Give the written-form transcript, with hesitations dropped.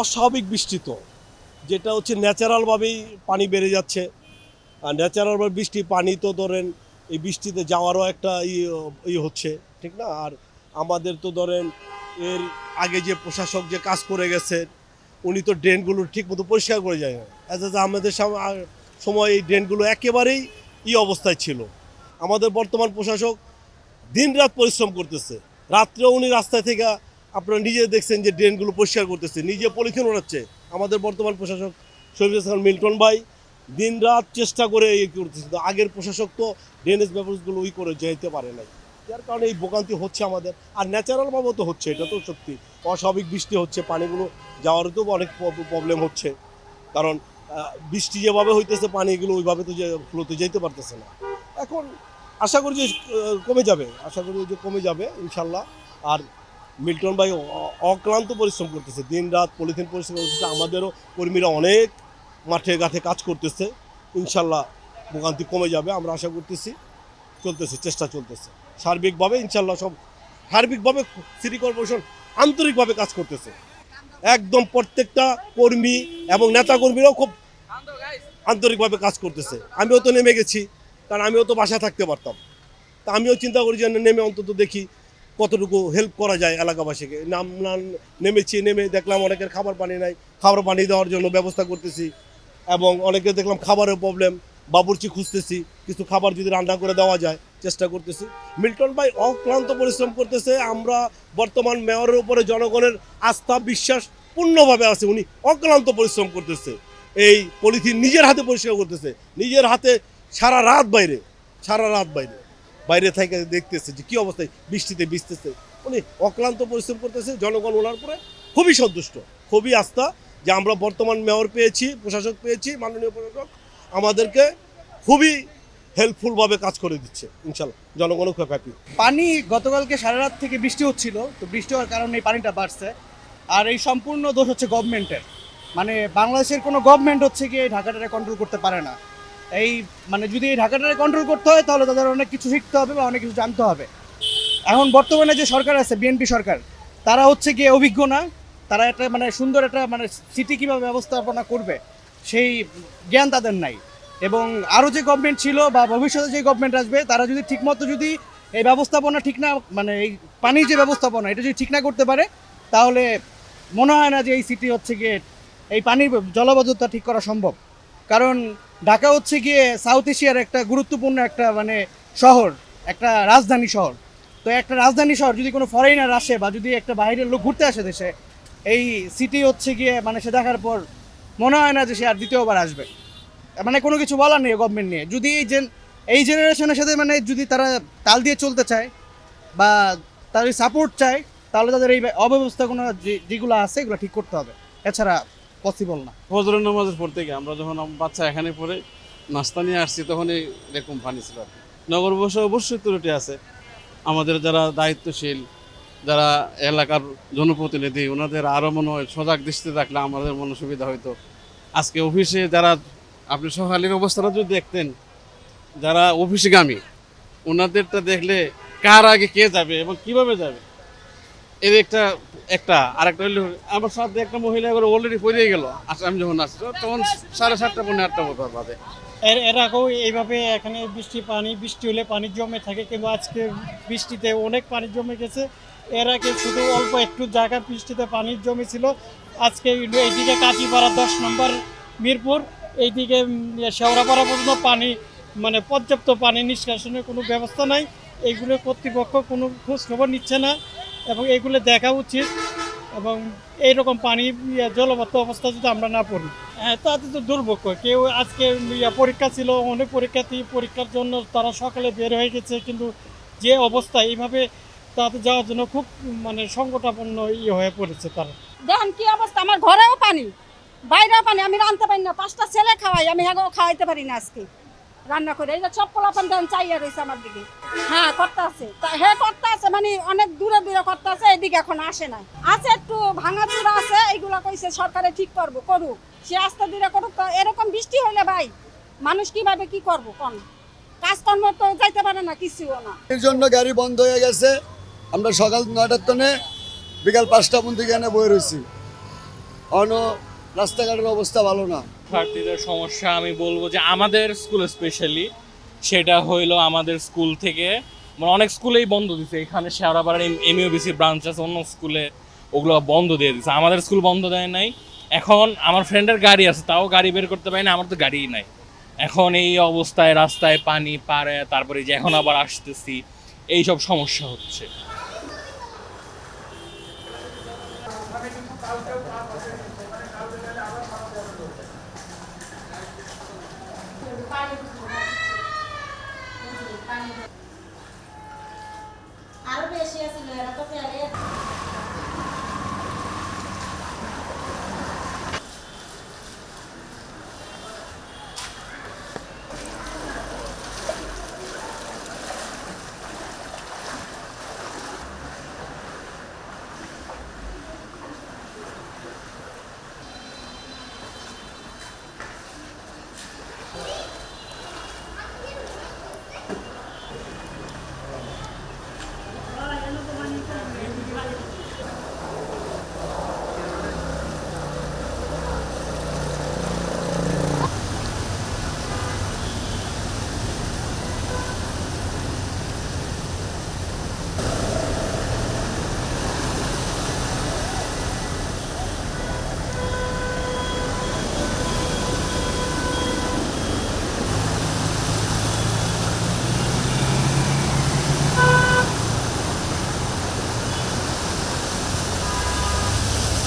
অস্বাভাবিক বৃষ্টি তো, যেটা হচ্ছে ন্যাচারালভাবেই পানি বেড়ে যাচ্ছে। আর ন্যাচারালভাবে বৃষ্টি পানি তো ধরেন এই বৃষ্টিতে যাওয়ারও একটা হচ্ছে, ঠিক না? আর আমাদের তো ধরেন এর আগে যে প্রশাসক যে কাজ করে গেছেন উনি তো ড্রেনগুলো ঠিক মতো পরিষ্কার করে যায় না। আমাদের সময় এই ড্রেনগুলো একেবারেই অবস্থায় ছিল। আমাদের বর্তমান প্রশাসক দিনরাত পরিশ্রম করতেছে, রাত্রেও উনি রাস্তায় থেকে আপনারা নিজে দেখছেন যে ড্রেনগুলো পরিষ্কার করতেছে, নিজে পলিথিন ওড়াচ্ছে। আমাদের বর্তমান প্রশাসক শহীদুল ইসলাম মিল্টন ভাই দিনরাত চেষ্টা করে করতেছে, তো আগের প্রশাসক তো ড্রেনেজ ব্যবস্থাগুলো করে যেতে পারে নাই, যার কারণে এই ভোগান্তি হচ্ছে আমাদের। আর ন্যাচারালভাবেও তো হচ্ছে, এটা তো সত্যি অস্বাভাবিক বৃষ্টি হচ্ছে, পানিগুলো যাওয়ারও তো অনেক প্রবলেম হচ্ছে, কারণ বৃষ্টি যেভাবে হইতেছে পানিগুলো ওইভাবে তো যে ফ্লোতে যেতে পারতেছে না। এখন আশা করি যে কমে যাবে, আশা করি যে কমে যাবে ইনশাল্লাহ। আর মিল্টন ভাই অক্লান্ত পরিশ্রম করতেছে, দিন রাত পলিথিন পরিশ্রম করতেছে, আমাদেরও কর্মীরা অনেক মাঠে ঘাটে কাজ করতেছে। ইনশাল্লাহ ভোগান্তি কমে যাবে আমরা আশা করতেছি, চলতেছে, চেষ্টা চলতেছে সার্বিকভাবে। ইনশাল্লাহ সব সার্বিকভাবে সিটি কর্পোরেশন আন্তরিকভাবে কাজ করতেছে, একদম প্রত্যেকটা কর্মী এবং নেতা কর্মীরাও খুব আন্তরিকভাবে কাজ করতেছে। আমিও তো নেমে গেছি, কারণ আমিও তো বাসায় থাকতে পারতাম, তা আমিও চিন্তা করি যে নেমে অন্তত দেখি কতটুকু হেল্প করা যায় এলাকাবাসীকে। নেমেছি, নেমে দেখলাম অনেকের খাবার পানি নাই, খাবার পানি দেওয়ার জন্য ব্যবস্থা করতেছি, এবং অনেকে দেখলাম খাবারের প্রবলেম, বাবুর্চি খুঁজতেছি, কিছু খাবার যদি রান্না করে দেওয়া যায় চেষ্টা করতেছি। মিল্টন ভাই অক্লান্ত পরিশ্রম করতেছে, আমরা বর্তমান মেয়রের উপরে জনগণের আস্থা বিশ্বাস পূর্ণভাবে আছে, উনি অক্লান্ত পরিশ্রম করতেছে। এই পলিথিন নিজের হাতে পরিষ্কার করতেছে, নিজের হাতে সারা রাত বাইরে থেকে দেখতেছে যে কী অবস্থায় বৃষ্টিতে ভিজতেছে। উনি অক্লান্ত পরিশ্রম করতেছে, জনগণ ওনার উপরে খুবই সন্তুষ্ট, খুবই আস্থা যে আমরা বর্তমান মেয়র পেয়েছি, প্রশাসক পেয়েছি, মাননীয় প্রশাসক আমাদেরকে খুবই হেল্পফুলভাবে কাজ করে দিচ্ছে। ইনশাল্লাহ জনগণও খুব হ্যাপি। পানি গতকালকে সারা রাত থেকে বৃষ্টি হচ্ছিল, তো বৃষ্টি হওয়ার কারণে এই পানিটা বাড়ছে। আর এই সম্পূর্ণ দোষ হচ্ছে গভর্নমেন্টের, মানে বাংলাদেশের কোনো গভর্নমেন্ট হচ্ছে কি এই ঢাকাটারে কন্ট্রোল করতে পারে না। এই মানে যদি এই ঢাকাটারে কন্ট্রোল করতে হয় তাহলে তাদের অনেক কিছু শিখতে হবে বা অনেক কিছু জানতে হবে। এখন বর্তমানে যে সরকার আছে বিএনপি সরকার, তারা হচ্ছে গিয়ে অভিজ্ঞ না, তারা একটা মানে সুন্দর একটা মানে সিটি কীভাবে ব্যবস্থাপনা করবে সেই জ্ঞান তাদের নাই। এবং আরও যে গভর্নমেন্ট ছিল বা ভবিষ্যতে যে গভর্নমেন্ট আসবে তারা যদি ঠিকমতো যদি এই ব্যবস্থাপনা ঠিক না মানে এই পানির যে ব্যবস্থাপনা এটা যদি ঠিক না করতে পারে তাহলে মনে হয় না যে এই সিটি হচ্ছে গিয়ে এই পানির জলবদ্ধতা ঠিক করা সম্ভব। কারণ ঢাকা হচ্ছে গিয়ে সাউথ এশিয়ার একটা গুরুত্বপূর্ণ একটা মানে শহর, একটা রাজধানী শহর। তো একটা রাজধানী শহর যদি কোনো ফরেনার আসে বা যদি একটা বাইরের লোক ঘুরতে আসে দেশে, এই সিটি হচ্ছে গিয়ে মানে সে দেখার পর মনে হয় না যে সে আর দ্বিতীয়বার আসবে। মানে কোনো কিছু বলার নেই গভর্নমেন্ট নিয়ে। যদি এই জেনারেশনের সাথে মানে যদি তারা তাল দিয়ে চলতে চায় বা তাদের সাপোর্ট চায় তাহলে তাদের এই অব্যবস্থাগুলো যেগুলো আছে এগুলো ঠিক করতে হবে, এছাড়া পসিবল না। ফজরের নামাজের পর থেকে আমরা যখন বাচ্চা এখানে পড়ে নাস্তা নিয়ে আসছি তখনই এরকম পানি ছিল আর কি। নগরবাসী অবশ্যই ত্রুটি আছে, আমাদের যারা দায়িত্বশীল, যারা এলাকার জনপ্রতিনিধি ওনাদের আরও মনে হয় সজাগ দৃষ্টি রাখলে আমাদের মনে সুবিধা হইতো। আজকে অফিসে যারা আপনি সকালের অবস্থাটা যদি দেখতেন, যারা অফিসগামী ওনাদেরটা দেখলে কার আগে কে যাবে এবং কিভাবে যাবে এর একটা আরেকটা হইলে আমার সাথে একটা মহিলা এবার অলরেডি পড়ে গেল। আমি যখন আসছি তখন 7:30 পৌনে 8টা মতো বাজে। এর আগেও এইভাবে এখানে বৃষ্টি হলে পানি জমে থাকে, কিন্তু আজকে বৃষ্টিতে অনেক পানি জমে গেছে। এর আগে শুধু অল্প একটু জায়গা বৃষ্টিতে পানি জমেছিল। আজকে এইদিকে কাঁচিপাড়া 10 নম্বর মিরপুর এইদিকে শেওড়াপাড়া পর্যন্ত পানি মানে পর্যাপ্ত পানি নিষ্কাশনের কোনো ব্যবস্থা নাই। এইগুলো কর্তৃপক্ষ কোনো খোঁজ খবর নিচ্ছে না এবং এইগুলো দেখা উচিত। এবং এইরকম পানি জলবদ্ধ অবস্থা যদি আমরা না পড়ি, তাতে তো দুর্ভোগ। কেউ আজকে পরীক্ষা ছিল, অনেক পরীক্ষার জন্য তারা সকালে বের হয়ে গেছে, কিন্তু যে অবস্থা এইভাবে তাতে যাওয়ার জন্য খুব মানে সংকটাপন্ন হয়ে পড়েছে তারা। দেখেন কি অবস্থা, আমার ঘরেও পানি, বাইরেও পানি, আমি রাঁধতে পারি না, 5টা ছেলে খাওয়াই, আমি হ্যাঁ খাওয়াইতে পারি না আজকে রান্না করে। এই যে সব পোলাপান দেন চাইয়া রয়েছে আমার দিকে, হ্যাঁ করতে আছে, হ্যাঁ করতে আছে, মানে অনেক দূরে দূরে করতে আছে, এদিকে এখন আসে নাই। আছে একটু ভাঙাচুরা আছে, এইগুলা কইছে সরকারে ঠিক করবো, করুক, সে আস্তে ধীরে করুক। এরকম বৃষ্টি হইলে ভাই মানুষ কিভাবে কি করবো, কোন কাজকর্ম তো যাইতে পারে না, কিছুও না। এর জন্য গাড়ি বন্ধ হয়ে গেছে, আমরা সকাল 9টার তনে বিকাল 5টা পর্যন্ত এখানে বয়ে রয়েছি। অন্য রাস্তাঘাটের অবস্থা ভালো না। শিক্ষার্থীদের সমস্যা আমি বলবো যে আমাদের স্কুল স্পেশালি সেটা হইলো আমাদের স্কুল থেকে মানে অনেক স্কুলেই বন্ধ দিছে। এখানে শেওড়াপাড়ার এমইউবিসি ব্রাঞ্চ আছে, অন্য স্কুলে ওগুলো বন্ধ দিয়ে দিছে, আমাদের স্কুল বন্ধ দেয় নাই। এখন আমার ফ্রেন্ডের গাড়ি আছে, তাও গাড়ি বের করতে পারি না, আমার তো গাড়িই নাই। এখন এই অবস্থায় রাস্তায় পানি পারে, তারপরে যে এখন আবার আসতেছি, এই সব সমস্যা হচ্ছে। আরো বেশি আছে এরা তো